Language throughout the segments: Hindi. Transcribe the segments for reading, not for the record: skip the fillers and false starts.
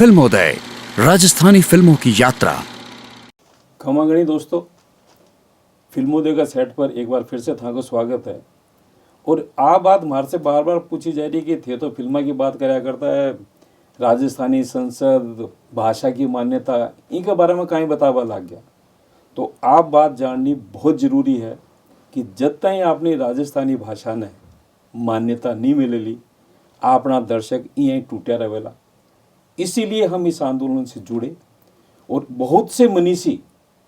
फिल्मोदय राजस्थानी फिल्मों की यात्रा। खमागणी दोस्तों, फिल्मोदय का सेट पर एक बार फिर से था को स्वागत है। और आ बात मार से बार बार पूछी जा रही कि थे तो फिल्म की बात कराया करता है, राजस्थानी संसद भाषा की मान्यता इनके बारे में कहीं बतावा लग गया। तो आप बात जाननी बहुत ज़रूरी है कि जब तक आपने राजस्थानी भाषा ने मान्यता नहीं मिलेली, अपना दर्शक यहीं टूटा रहेला। इसीलिए हम इस आंदोलन से जुड़े और बहुत से मनीषी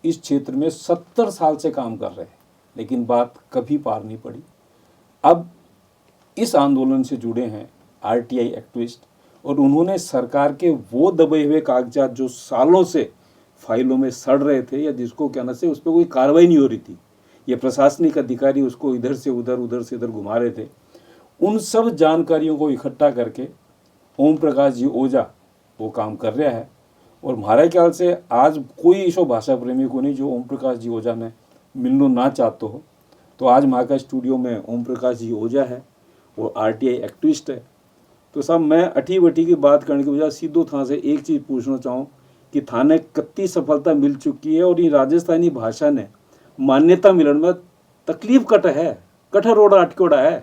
इस क्षेत्र में 70 साल से काम कर रहे हैं, लेकिन बात कभी पार नहीं पड़ी। अब इस आंदोलन से जुड़े हैं आरटीआई एक्टिविस्ट, और उन्होंने सरकार के वो दबे हुए कागजात जो सालों से फाइलों में सड़ रहे थे या जिसको कहना से उस पर कोई कार्रवाई नहीं हो रही थी, ये प्रशासनिक अधिकारी उसको इधर से उधर घुमा रहे थे, उन सब जानकारियों को इकट्ठा करके ओम प्रकाश जी ओझा वो काम कर रहा है। और हमारे ख्याल से आज कोई ऐसो भाषा प्रेमी को नहीं जो ओम प्रकाश जी ओझा ने मिलना ना चाहते हो। तो आज वहाँ का स्टूडियो में ओम प्रकाश जी ओझा है, वो आरटीआई एक्टिविस्ट है। तो साहब, मैं अठी वटी की बात करने की बजाय सीधो था से एक चीज़ पूछना चाहूँ कि थाने कितनी सफलता मिल चुकी है और ये राजस्थानी भाषा ने मान्यता मिलने में तकलीफ कट रोड़ा अटकोड़ा है।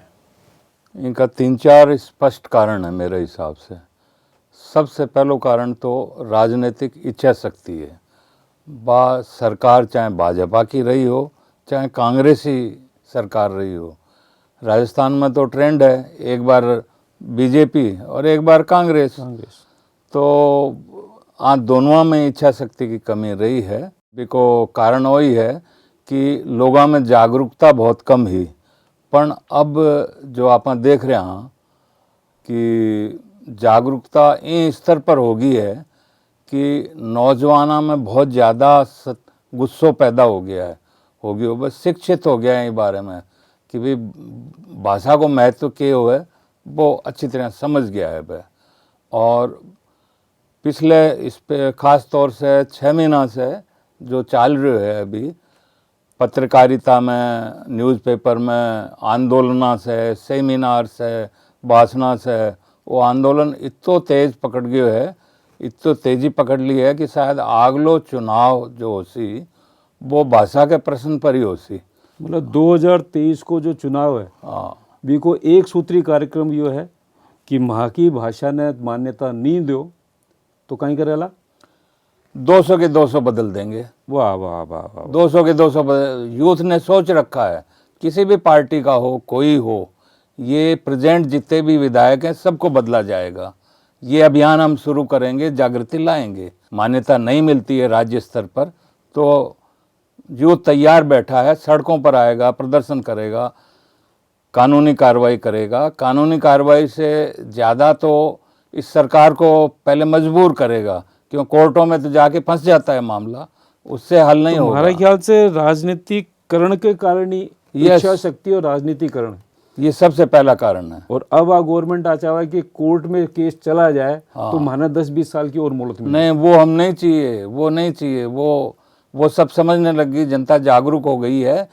इनका 3-4 स्पष्ट कारण है मेरे हिसाब से। सबसे पहला कारण तो राजनीतिक इच्छा शक्ति है। सरकार चाहे भाजपा की रही हो चाहे कांग्रेसी सरकार रही हो, राजस्थान में तो ट्रेंड है एक बार बीजेपी और एक बार कांग्रेस। तो आज दोनों में इच्छा शक्ति की कमी रही है। बिको कारण वही है कि लोगों में जागरूकता बहुत कम ही, पर अब जो आप देख रहे हैं कि जागरूकता इस स्तर पर हो गई है कि नौजवानों में बहुत ज़्यादा गुस्सो पैदा हो गया है, बस शिक्षित हो गया है इस बारे में कि भाई भाषा को महत्व क्या हो है वो अच्छी तरह समझ गया है वह। और पिछले इस पे ख़ास तौर से 6 महीना से जो चल रहे है अभी पत्रकारिता में, न्यूज़पेपर में आंदोलन से, सेमिनार से, भाषण से, वो आंदोलन इतो तेज पकड़ गयो है, इतो तेजी पकड़ ली है कि शायद आगलो चुनाव जो होसी वो भाषा के प्रश्न पर ही होसी। मतलब 2023 को जो चुनाव है, हाँ, भी को एक सूत्री कार्यक्रम यो है कि वहाँ की भाषा ने मान्यता नहीं दो तो कहीं करेला 200 के 200 बदल देंगे। वाह वाह वाह वाह। 200 के 200 यूथ ने सोच रखा है, किसी भी पार्टी का हो कोई हो, ये प्रेजेंट जितने भी विधायक हैं सबको बदला जाएगा। ये अभियान हम शुरू करेंगे, जागृति लाएंगे। मान्यता नहीं मिलती है राज्य स्तर पर तो यूथ तैयार बैठा है, सड़कों पर आएगा, प्रदर्शन करेगा, कानूनी कार्रवाई करेगा। कानूनी कार्रवाई से ज़्यादा तो इस सरकार को पहले मजबूर करेगा, क्यों कोर्टों में तो जाके फंस जाता है मामला, उससे हल नहीं होगा। हमारे ख्याल से राजनीतिकरण के कारण ही इच्छा शक्ति और राजनीतिकरण ये सबसे पहला कारण है। और अब गवर्नमेंट आ चाहे कि कोर्ट में केस चला जाए तो माना 10-20 साल की और मोहलत मिले। नहीं, वो हम नहीं चाहिए, वो नहीं चाहिए। वो सब समझने लगी, जनता जागरूक हो गई है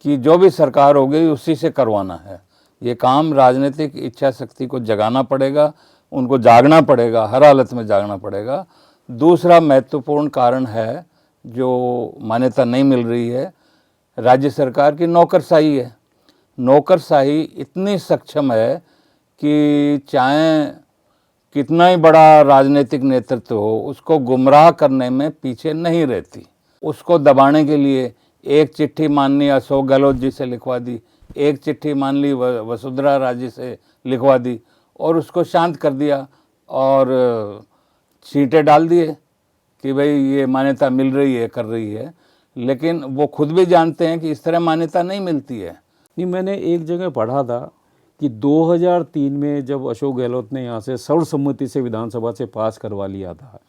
कि जो भी सरकार हो गई उसी से करवाना है। ये काम राजनीतिक इच्छा शक्ति को जगाना पड़ेगा, उनको जागना पड़ेगा, हर हालत में जागना पड़ेगा। दूसरा महत्वपूर्ण कारण है जो मान्यता नहीं मिल रही है, राज्य सरकार की नौकरशाही है। नौकरशाही इतनी सक्षम है कि चाहे कितना ही बड़ा राजनीतिक नेतृत्व हो, उसको गुमराह करने में पीछे नहीं रहती। उसको दबाने के लिए एक चिट्ठी माननीय अशोक गहलोत जी से लिखवा दी, एक चिट्ठी मान ली वसुंधरा राजे से लिखवा दी और उसको शांत कर दिया और सीटें डाल दिए कि भाई ये मान्यता मिल रही है, कर रही है। लेकिन वो खुद भी जानते हैं कि इस तरह मान्यता नहीं मिलती है। नहीं, मैंने एक जगह पढ़ा था कि 2003 में जब अशोक गहलोत ने यहाँ से सर्वसम्मति से विधानसभा से पास करवा लिया था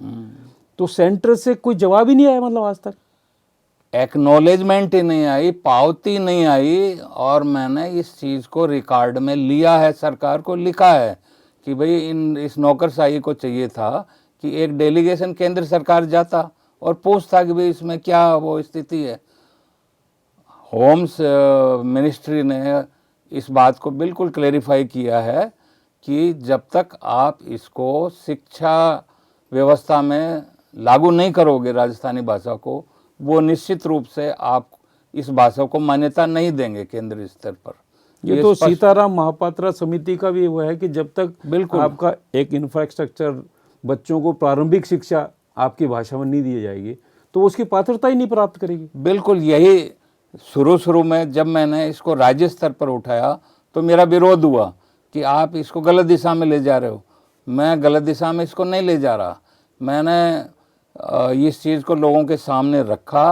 तो सेंटर से कोई जवाब ही नहीं आया, मतलब आज तक एक्नॉलेजमेंट ही नहीं आई, पावती नहीं आई। और मैंने इस चीज़ को रिकॉर्ड में लिया है, सरकार को लिखा है कि भाई इस नौकरशाही को चाहिए था कि एक डेलीगेशन केंद्र सरकार जाता और पूछता कि भाई इसमें क्या वो स्थिति है। होम्स मिनिस्ट्री ने इस बात को बिल्कुल क्लेरिफाई किया है कि जब तक आप इसको शिक्षा व्यवस्था में लागू नहीं करोगे राजस्थानी भाषा को, वो निश्चित रूप से आप इस भाषा को मान्यता नहीं देंगे केंद्रीय स्तर पर। ये तो सीताराम महापात्रा समिति का भी वो है कि जब तक बिल्कुल आपका एक इंफ्रास्ट्रक्चर, बच्चों को प्रारंभिक शिक्षा आपकी भाषा में नहीं दी जाएगी तो वो उसकी पात्रता ही नहीं प्राप्त करेगी। बिल्कुल, यही शुरू में जब मैंने इसको राज्य स्तर पर उठाया तो मेरा विरोध हुआ कि आप इसको गलत दिशा में ले जा रहे हो। मैं गलत दिशा में इसको नहीं ले जा रहा। मैंने इस चीज़ को लोगों के सामने रखा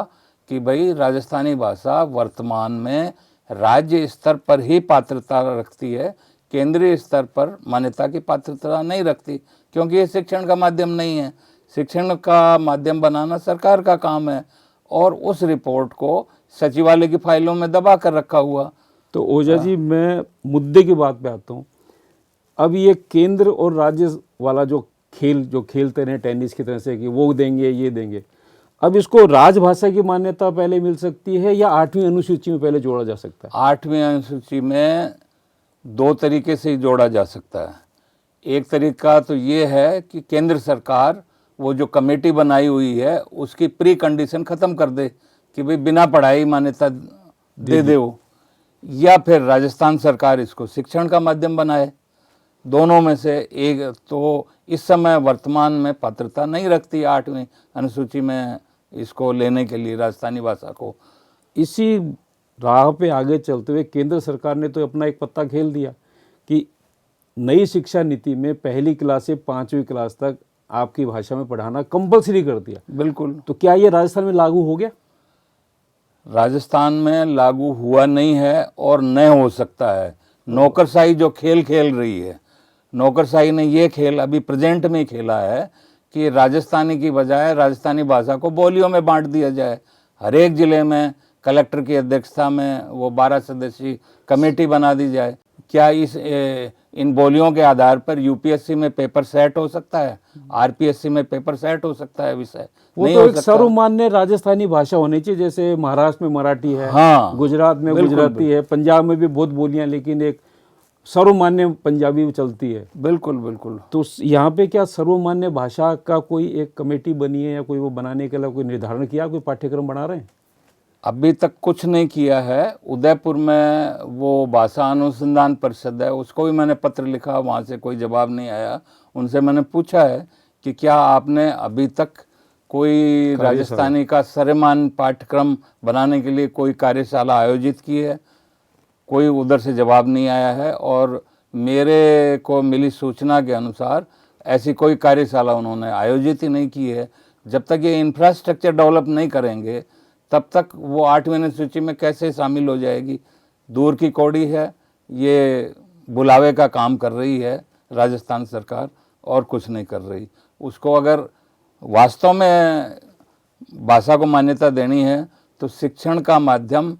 कि भाई राजस्थानी भाषा वर्तमान में राज्य स्तर पर ही पात्रता रखती है, केंद्रीय स्तर पर मान्यता की पात्रता नहीं रखती, क्योंकि ये शिक्षण का माध्यम नहीं है। शिक्षण का माध्यम बनाना सरकार का काम है और उस रिपोर्ट को सचिवालय की फाइलों में दबा कर रखा हुआ। तो ओझा जी, मैं मुद्दे की बात पे आता हूँ। अब ये केंद्र और राज्य वाला जो खेलते रहे टेनिस की तरह से कि वो देंगे ये देंगे, अब इसको राजभाषा की मान्यता पहले मिल सकती है या 8वीं अनुसूची में पहले जोड़ा जा सकता है? 8वीं अनुसूची में 2 तरीके से जोड़ा जा सकता है। एक तरीका तो ये है कि केंद्र सरकार वो जो कमेटी बनाई हुई है उसकी प्री कंडीशन ख़त्म कर दे कि भाई बिना पढ़ाई मान्यता दे दे वो, या फिर राजस्थान सरकार इसको शिक्षण का माध्यम बनाए। दोनों में से एक। तो इस समय वर्तमान में पात्रता नहीं रखती 8वीं अनुसूची में इसको लेने के लिए राजस्थानी भाषा को। इसी राह पे आगे चलते हुए केंद्र सरकार ने तो अपना एक पत्ता खेल दिया कि नई शिक्षा नीति में पहली क्लास से 5वीं क्लास तक आपकी भाषा में पढ़ाना कंपलसरी कर दिया। बिल्कुल। तो क्या ये राजस्थान में लागू हो गया? राजस्थान में लागू हुआ नहीं है और न हो सकता है। नौकरशाही जो खेल खेल रही है, नौकरशाही ने ये खेल अभी प्रेजेंट में खेला है कि राजस्थानी की बजाय राजस्थानी भाषा को बोलियों में बांट दिया जाए। हर एक ज़िले में कलेक्टर की अध्यक्षता में वो 12 सदस्यीय कमेटी बना दी जाए। क्या इन बोलियों के आधार पर यूपीएससी में पेपर सेट हो सकता है? आरपीएससी में पेपर सेट हो सकता है विषय? वो तो एक सर्वमान्य राजस्थानी भाषा होनी चाहिए, जैसे महाराष्ट्र में मराठी है, हाँ, गुजरात में गुजराती है, पंजाब में भी बहुत बोलियां, लेकिन एक सर्वमान्य पंजाबी चलती है। बिल्कुल बिल्कुल। तो यहाँ पे क्या सर्वमान्य भाषा का कोई एक कमेटी बनी है या कोई वो बनाने के लिए कोई निर्धारण किया, कोई पाठ्यक्रम बना रहे हैं? अभी तक कुछ नहीं किया है। उदयपुर में वो भाषा अनुसंधान परिषद है, उसको भी मैंने पत्र लिखा, वहाँ से कोई जवाब नहीं आया। उनसे मैंने पूछा है कि क्या आपने अभी तक कोई राजस्थानी का सर्वमान्य पाठ्यक्रम बनाने के लिए कोई कार्यशाला आयोजित की है? कोई उधर से जवाब नहीं आया है और मेरे को मिली सूचना के अनुसार ऐसी कोई कार्यशाला उन्होंने आयोजित ही नहीं की है। जब तक ये इंफ्रास्ट्रक्चर डेवलप नहीं करेंगे तब तक वो 8वीं अनुसूची में कैसे शामिल हो जाएगी? दूर की कौड़ी है, ये बुलावे का काम कर रही है राजस्थान सरकार और कुछ नहीं कर रही। उसको अगर वास्तव में भाषा को मान्यता देनी है तो शिक्षण का माध्यम,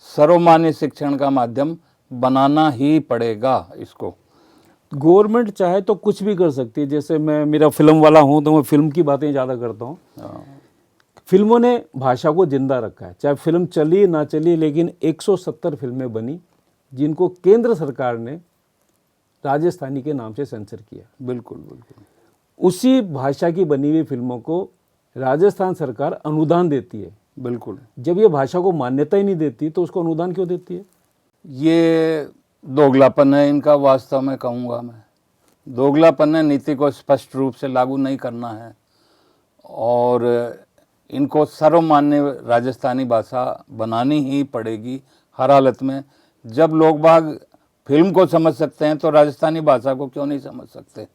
सर्वमान्य शिक्षण का माध्यम बनाना ही पड़ेगा इसको। गवर्नमेंट चाहे तो कुछ भी कर सकती है। जैसे मेरा फिल्म वाला हूँ तो मैं फिल्म की बातें ज़्यादा करता हूँ। फिल्मों ने भाषा को जिंदा रखा है, चाहे फिल्म चली ना चली, लेकिन 170 फिल्में बनी जिनको केंद्र सरकार ने राजस्थानी के नाम से सेंसर किया। बिल्कुल बिल्कुल। उसी भाषा की बनी हुई फिल्मों को राजस्थान सरकार अनुदान देती है। बिल्कुल। जब ये भाषा को मान्यता ही नहीं देती तो उसको अनुदान क्यों देती है? ये दोगलापन है इनका, वास्तव में कहूँगा मैं। दोगलापन है, नीति को स्पष्ट रूप से लागू नहीं करना है और इनको सर्वमान्य राजस्थानी भाषा बनानी ही पड़ेगी हर हालत में। जब लोग बाग फिल्म को समझ सकते हैं तो राजस्थानी भाषा को क्यों नहीं समझ सकते?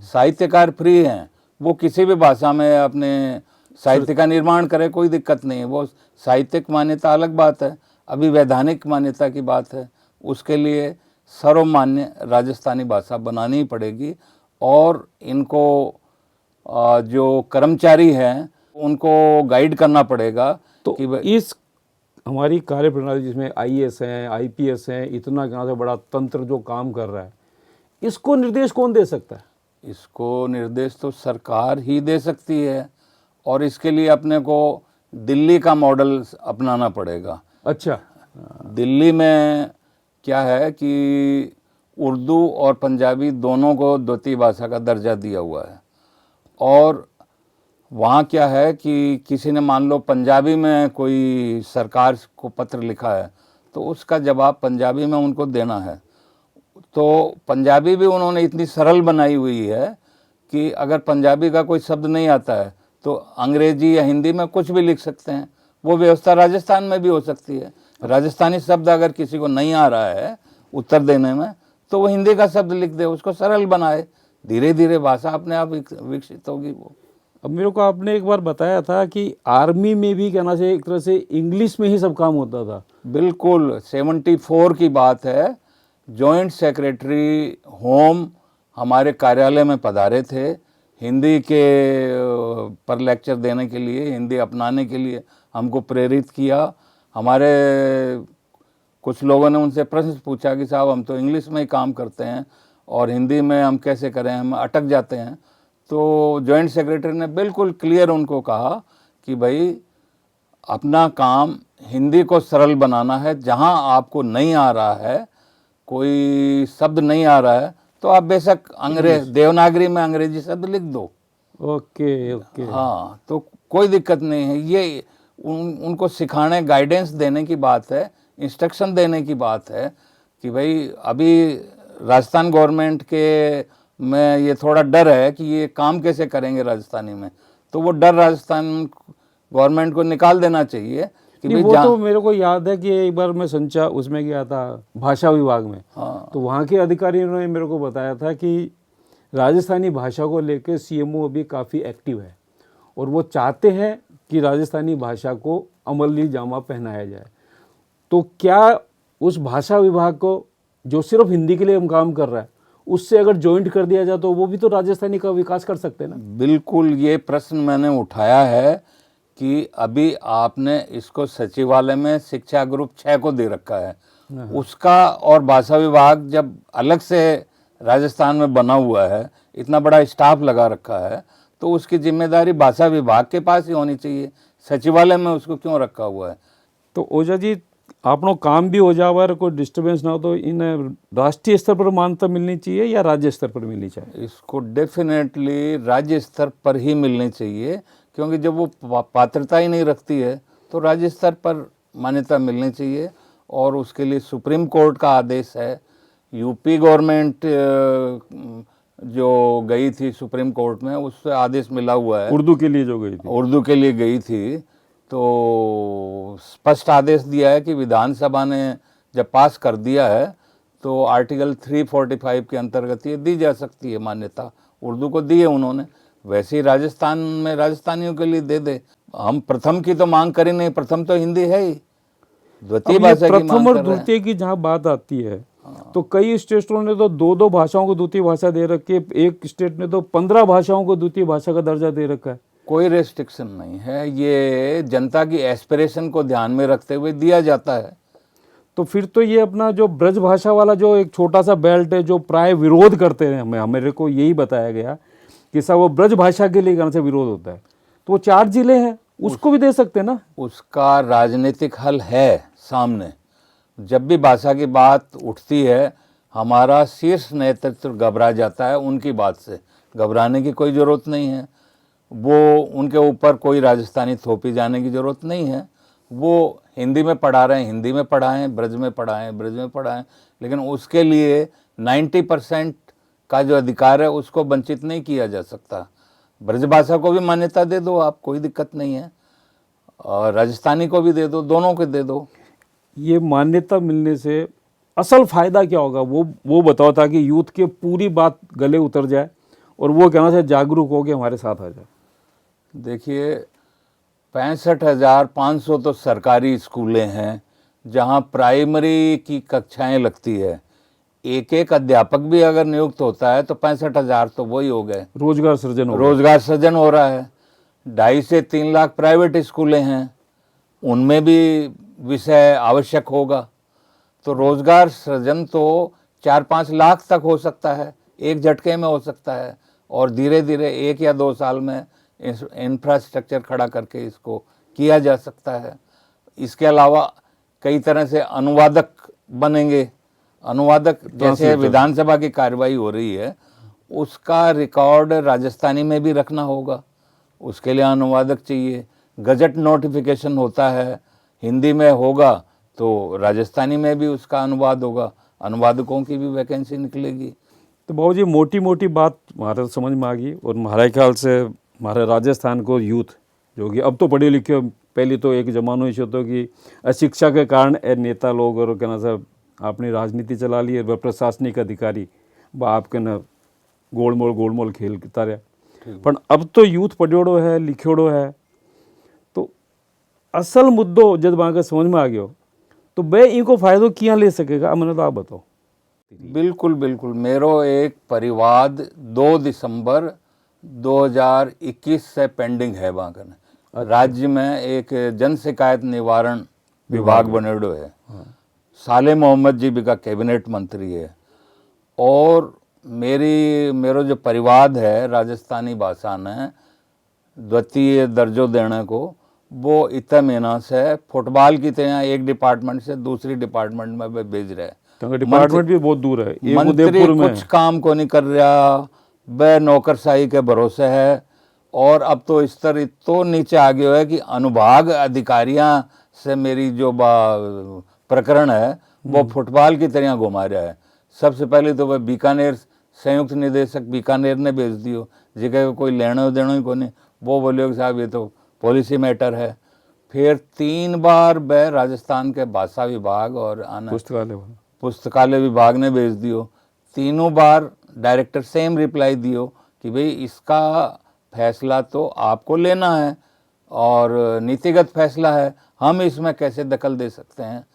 साहित्यकार फ्री हैं, वो किसी भी भाषा में अपने साहित्य का निर्माण करें, कोई दिक्कत नहीं है। वो साहित्यिक मान्यता अलग बात है, अभी वैधानिक मान्यता की बात है। उसके लिए सर्वमान्य राजस्थानी भाषा बनानी ही पड़ेगी और इनको जो कर्मचारी हैं उनको गाइड करना पड़ेगा। तो इस हमारी कार्य प्रणाली जिसमें आईएएस हैं, आईपीएस हैं, इतना यहाँ से बड़ा तंत्र जो काम कर रहा है, इसको निर्देश कौन दे सकता है? इसको निर्देश तो सरकार ही दे सकती है और इसके लिए अपने को दिल्ली का मॉडल अपनाना पड़ेगा। अच्छा। दिल्ली में क्या है कि उर्दू और पंजाबी दोनों को द्वितीय भाषा का दर्जा दिया हुआ है और वहाँ क्या है कि किसी ने मान लो पंजाबी में कोई सरकार को पत्र लिखा है तो उसका जवाब पंजाबी में उनको देना है। तो पंजाबी भी उन्होंने इतनी सरल बनाई हुई है कि अगर पंजाबी का कोई शब्द नहीं आता है तो अंग्रेजी या हिंदी में कुछ भी लिख सकते हैं। वो व्यवस्था राजस्थान में भी हो सकती है। राजस्थानी शब्द अगर किसी को नहीं आ रहा है उत्तर देने में तो वो हिंदी का शब्द लिख दे, उसको सरल बनाए, धीरे धीरे भाषा अपने आप विकसित होगी। वो अब मेरे को आपने एक बार बताया था कि आर्मी में भी कहना चाहिए एक तरह से इंग्लिश में ही सब काम होता था। बिल्कुल 74 की बात है। जॉइंट सेक्रेटरी होम हमारे कार्यालय में पधारे थे हिंदी के पर लेक्चर देने के लिए, हिंदी अपनाने के लिए हमको प्रेरित किया। हमारे कुछ लोगों ने उनसे प्रश्न पूछा कि साहब हम तो इंग्लिश में ही काम करते हैं और हिंदी में हम कैसे करें, हम अटक जाते हैं। तो जॉइंट सेक्रेटरी ने बिल्कुल क्लियर उनको कहा कि भाई अपना काम हिंदी को सरल बनाना है। जहाँ आपको नहीं आ रहा है, कोई शब्द नहीं आ रहा है तो आप बेशक देवनागरी में अंग्रेजी शब्द लिख दो। Okay okay. हाँ, तो कोई दिक्कत नहीं है। ये उनको सिखाने, गाइडेंस देने की बात है, इंस्ट्रक्शन देने की बात है कि भाई अभी राजस्थान गवर्नमेंट के में ये थोड़ा डर है कि ये काम कैसे करेंगे राजस्थानी में, तो वो डर राजस्थान गवर्नमेंट को निकाल देना चाहिए कि भाई वो तो मेरे को याद है कि एक बार मैं संचार उसमें गया था भाषा विभाग में। हाँ, तो वहाँ के अधिकारियों ने मेरे को बताया था कि राजस्थानी भाषा को लेकर सीएमओ अभी काफ़ी एक्टिव है और वो चाहते हैं कि राजस्थानी भाषा को अमली जामा पहनाया जाए। तो क्या उस भाषा विभाग को जो सिर्फ हिंदी के लिए हम काम कर रहा है उससे अगर जॉइंट कर दिया जाए तो वो भी तो राजस्थानी का विकास कर सकते हैं ना? बिल्कुल। ये प्रश्न मैंने उठाया है कि अभी आपने इसको सचिवालय में शिक्षा ग्रुप 6 को दे रखा है, उसका और भाषा विभाग जब अलग से राजस्थान में बना हुआ है, इतना बड़ा स्टाफ लगा रखा है, तो उसकी जिम्मेदारी भाषा विभाग के पास ही होनी चाहिए। सचिवालय में उसको क्यों रखा हुआ है? तो ओझा जी आपनो काम भी हो जावा और कोई डिस्टर्बेंस ना हो तो इन राष्ट्रीय स्तर पर मान्यता मिलनी चाहिए या राज्य स्तर पर मिलनी चाहिए? इसको डेफिनेटली राज्य स्तर पर ही मिलनी चाहिए, क्योंकि जब वो पात्रता ही नहीं रखती है तो राज्य स्तर पर मान्यता मिलनी चाहिए। और उसके लिए सुप्रीम कोर्ट का आदेश है। यूपी गवर्नमेंट जो गई थी सुप्रीम कोर्ट में, उससे आदेश मिला हुआ है। उर्दू के लिए जो गई थी, उर्दू के लिए गई थी, तो स्पष्ट आदेश दिया है कि विधानसभा ने जब पास कर दिया है तो आर्टिकल 345 के अंतर्गत ये दी जा सकती है मान्यता। उर्दू को दी है उन्होंने, वैसे ही राजस्थान में राजस्थानियों के लिए दे दे। हम प्रथम की तो मांग करें नहीं, प्रथम तो हिंदी है ही, द्वितीय भाषा की प्रथम मांग और कर रहे हैं। द्वितीय की जहाँ बात आती है तो कई स्टेटों ने तो 2-2 भाषाओं को द्वितीय भाषा दे रखी है, एक स्टेट ने तो 15 भाषाओं को द्वितीय भाषा का दर्जा दे रखा है। कोई रेस्ट्रिक्शन नहीं है, ये जनता की एस्पिरेशन को ध्यान में रखते हुए दिया जाता है। तो फिर तो ये अपना जो ब्रज भाषा वाला जो एक छोटा सा बेल्ट है जो प्राय विरोध करते हैं, मेरे को यही बताया गया कि सब वो ब्रज भाषा के लिए कहाँ से विरोध होता है, तो वो 4 जिले हैं उसको भी दे सकते हैं ना? उसका राजनीतिक हल है सामने। जब भी भाषा की बात उठती है हमारा शीर्ष नेतृत्व घबरा जाता है, उनकी बात से घबराने की कोई ज़रूरत नहीं है। वो उनके ऊपर कोई राजस्थानी थोपी जाने की ज़रूरत नहीं है। वो हिंदी में पढ़ा रहे हैं, हिंदी में पढ़ाएं, ब्रज में पढ़ाएं, ब्रज में पढ़ाएं, लेकिन उसके लिए 90% का जो अधिकार है उसको वंचित नहीं किया जा सकता। ब्रज भाषा को भी मान्यता दे दो आप, कोई दिक्कत नहीं है, और राजस्थानी को भी दे दो, दोनों को दे दो। ये मान्यता मिलने से असल फायदा क्या होगा वो बताओ, ताकि यूथ के पूरी बात गले उतर जाए और वो कहना से जागरूक हो के हमारे साथ आ जाए। देखिए 65,500 तो सरकारी स्कूलें हैं जहां प्राइमरी की कक्षाएं लगती है। एक एक अध्यापक भी अगर नियुक्त होता है तो 65,000 तो वही हो गए। रोजगार सृजन रोजगार सृजन हो रहा है। 2.5 से 3 लाख प्राइवेट स्कूलें हैं, उनमें भी विषय आवश्यक होगा, तो रोजगार सृजन तो 4-5 लाख तक हो सकता है, एक झटके में हो सकता है, और धीरे धीरे 1 या 2 साल में इंफ्रास्ट्रक्चर खड़ा करके इसको किया जा सकता है। इसके अलावा कई तरह से अनुवादक बनेंगे। अनुवादक जैसे विधानसभा की कार्रवाई हो रही है उसका रिकॉर्ड राजस्थानी में भी रखना होगा, उसके लिए अनुवादक चाहिए। गजट नोटिफिकेशन होता है, हिंदी में होगा तो राजस्थानी में भी उसका अनुवाद होगा, अनुवादकों की भी वैकेंसी निकलेगी। तो बाबूजी मोटी मोटी बात हमारे समझ में आ गई। और हमारे ख्याल से हमारे राजस्थान को यूथ जो कि अब तो पढ़े लिखे, पहले तो एक ज़माना ऐसा होता कि अशिक्षा के कारण नेता लोग और कहना साहब अपनी राजनीति चला ली, वह प्रशासनिक अधिकारी बाप के न गोलमोल खेल करता रहा। पर अब तो यूथ पढ़ियोड़ो है, लिखियोड़ो है, तो असल मुद्दों जब वहाँ का समझ में आ गया तो वे इनको फायदो किया ले सकेगा, मैंने तो आप बताओ। बिल्कुल बिल्कुल। मेरो एक परिवाद 2 दिसंबर 2021 से पेंडिंग है वहाँ का। राज्य में एक जन शिकायत निवारण विभाग बनेडो है। साले मोहम्मद जी भी का कैबिनेट मंत्री है। और मेरो जो परिवाद है राजस्थानी भाषा ने द्वितीय दर्जो देने को, वो इतना महीना से फुटबॉल की तरह एक डिपार्टमेंट से दूसरी डिपार्टमेंट में वे भेज रहे हैं। तो डिपार्टमेंट भी बहुत दूर है, ये मंत्री उदयपुर में कुछ काम को नहीं कर रहा, वह नौकरशाही के भरोसे है। और अब तो स्तर तो नीचे आ गया है कि अनुभाग अधिकारियां से मेरी जो प्रकरण है वो फुटबॉल की तरह घुमा रहा है। सबसे पहले तो वह बीकानेर संयुक्त निदेशक बीकानेर ने भेज दियो, जगह कोई लेना देना ही को नहीं। वो बोले कि साहब ये तो पॉलिसी मैटर है। फिर 3 बार वह राजस्थान के भाषा विभाग और पुस्तकालय विभाग ने भेज दियो। तीनों बार डायरेक्टर सेम रिप्लाई दियो कि भाई इसका फैसला तो आपको लेना है और नीतिगत फैसला है, हम इसमें कैसे दखल दे सकते हैं।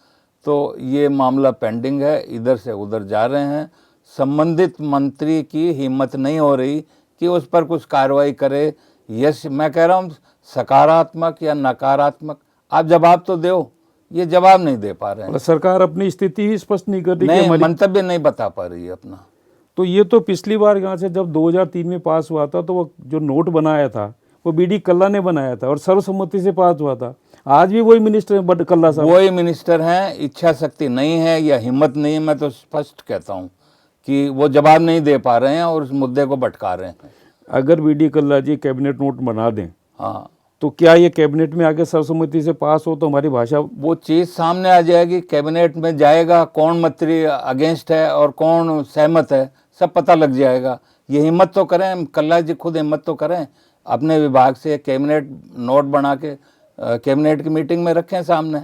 तो ये मामला पेंडिंग है, इधर से उधर जा रहे हैं। संबंधित मंत्री की हिम्मत नहीं हो रही कि उस पर कुछ कार्रवाई करे। यस, मैं कह रहा हूँ सकारात्मक या नकारात्मक आप जवाब तो दो, ये जवाब नहीं दे पा रहे हैं। सरकार अपनी स्थिति ही स्पष्ट नहीं कर रही, नहीं, मंतव्य नहीं बता पा रही है अपना। तो ये तो पिछली बार यहाँ से जब 2003 में पास हुआ था तो वो जो नोट बनाया था वो बीडी कल्ला ने बनाया था और सर्वसम्मति से पास हुआ था। आज भी वही मिनिस्टर है, बट कल्ला साहब वही मिनिस्टर हैं। इच्छा शक्ति नहीं है या हिम्मत नहीं है, मैं तो स्पष्ट कहता हूँ कि वो जवाब नहीं दे पा रहे हैं और उस मुद्दे को भटका रहे हैं। अगर बीडी कल्ला जी कैबिनेट नोट बना दें, हाँ, तो क्या ये कैबिनेट में आगे सर्वसम्मति से पास हो तो हमारी भाषा वो चीज़ सामने आ जाएगी। कैबिनेट में जाएगा, कौन मंत्री अगेंस्ट है और कौन सहमत है, सब पता लग जाएगा। ये हिम्मत तो करें, कल्ला जी खुद हिम्मत तो करें, अपने विभाग से कैबिनेट नोट बना के कैबिनेट की मीटिंग में रखें सामने,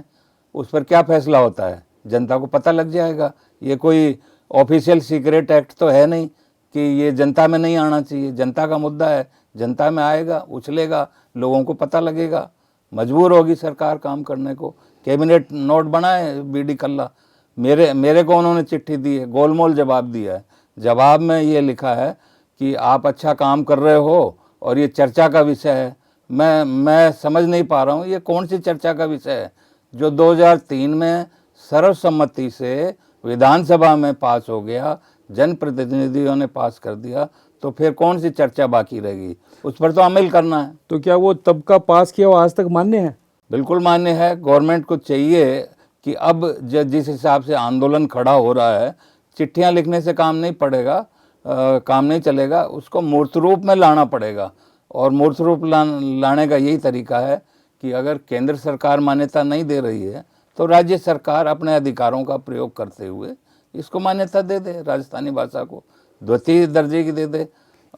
उस पर क्या फैसला होता है जनता को पता लग जाएगा। ये कोई ऑफिशियल सीक्रेट एक्ट तो है नहीं कि ये जनता में नहीं आना चाहिए। जनता का मुद्दा है, जनता में आएगा, उछलेगा, लोगों को पता लगेगा, मजबूर होगी सरकार काम करने को। कैबिनेट नोट बनाए बीडी कल्ला, मेरे को उन्होंने चिट्ठी दी है, गोलमोल जवाब दिया है। जवाब में ये लिखा है कि आप अच्छा काम कर रहे हो और ये चर्चा का विषय है। मैं समझ नहीं पा रहा हूँ ये कौन सी चर्चा का विषय है जो 2003 में सर्वसम्मति से विधानसभा में पास हो गया, जनप्रतिनिधियों ने पास कर दिया, तो फिर कौन सी चर्चा बाकी रहेगी, उस पर तो अमल करना है। तो क्या वो तब का पास किया वो आज तक मान्य है? बिल्कुल मान्य है। गवर्नमेंट को चाहिए कि अब जिस हिसाब से आंदोलन खड़ा हो रहा है, चिट्ठियां लिखने से काम नहीं पड़ेगा, काम नहीं चलेगा, उसको मूर्त रूप में लाना पड़ेगा। और मूर्त रूप लाने का यही तरीका है कि अगर केंद्र सरकार मान्यता नहीं दे रही है तो राज्य सरकार अपने अधिकारों का प्रयोग करते हुए इसको मान्यता दे दे, राजस्थानी भाषा को द्वितीय दर्जे की दे दे।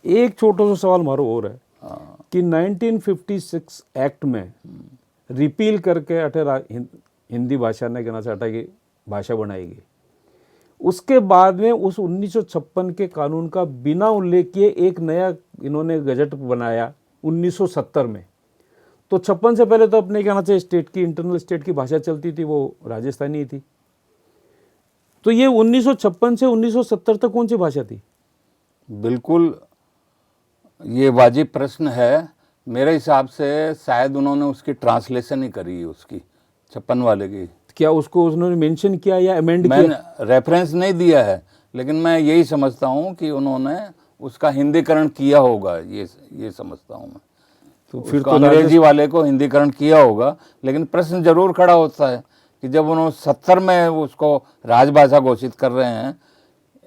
एक छोटा सा सवाल हमारा और है कि 1956 एक्ट में रिपील करके हिंदी भाषा ने कहना चाहता कि भाषा बनाएगी, उसके बाद में उस 1956 के कानून का बिना उल्लेख किए एक नया इन्होंने गजट बनाया 1970 में। तो 56 से पहले तो अपने कहना चाहिए स्टेट की, इंटरनल स्टेट की भाषा चलती थी, वो राजस्थानी थी। तो ये 1956 से 1970 तक कौन सी भाषा थी? बिल्कुल ये वाजिब प्रश्न है। मेरे हिसाब से शायद उन्होंने उसकी ट्रांसलेशन ही करी है, उसकी 56 वाले की। क्या उसको उन्होंने मेंशन किया या अमेंड किया? मैंने रेफरेंस नहीं दिया है, लेकिन मैं यही समझता हूँ कि उन्होंने उसका हिंदीकरण किया होगा, ये समझता हूँ मैं। तो फिर तो अंग्रेजी वाले को हिंदीकरण किया होगा। लेकिन प्रश्न जरूर खड़ा होता है कि जब उन्होंने 70 में उसको राजभाषा घोषित कर रहे हैं,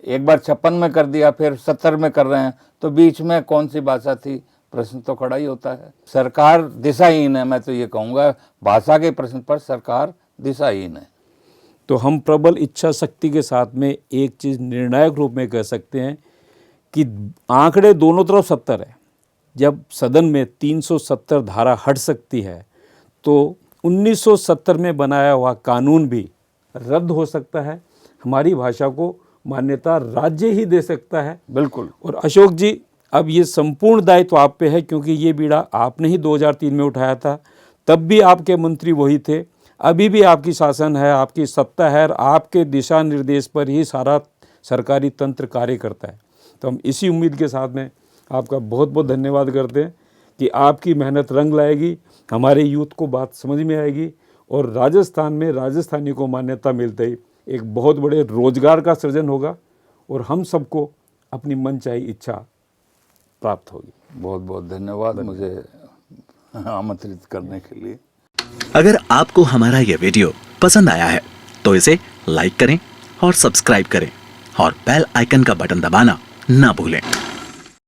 एक बार 56 में कर दिया, फिर 70 में कर रहे हैं, तो बीच में कौन सी भाषा थी, प्रश्न तो खड़ा ही होता है। सरकार दिशाहीन है, मैं तो ये कहूँगा, भाषा के प्रश्न पर सरकार दिशाहीन है। तो हम प्रबल इच्छा शक्ति के साथ में एक चीज़ निर्णायक रूप में कह सकते हैं कि आंकड़े दोनों तरफ 70 है। जब सदन में 370 धारा हट सकती है तो 1970 में बनाया हुआ कानून भी रद्द हो सकता है, हमारी भाषा को मान्यता राज्य ही दे सकता है। बिल्कुल। और अशोक जी, अब ये संपूर्ण दायित्व आप पे है, क्योंकि ये बीड़ा आपने ही 2003 में उठाया था, तब भी आपके मंत्री वही थे, अभी भी आपकी शासन है, आपकी सत्ता है, और आपके दिशा निर्देश पर ही सारा सरकारी तंत्र कार्य करता है। तो हम इसी उम्मीद के साथ में आपका बहुत बहुत धन्यवाद करते हैं कि आपकी मेहनत रंग लाएगी, हमारे यूथ को बात समझ में आएगी, और राजस्थान में राजस्थानी को मान्यता मिलते ही एक बहुत बड़े रोजगार का सृजन होगा और हम सबको अपनी मनचाही इच्छा प्राप्त होगी। बहुत बहुत धन्यवाद मुझे आमंत्रित करने के लिए। अगर आपको हमारा यह वीडियो पसंद आया है तो इसे लाइक करें और सब्सक्राइब करें और बेल आइकन का बटन दबाना ना भूलें।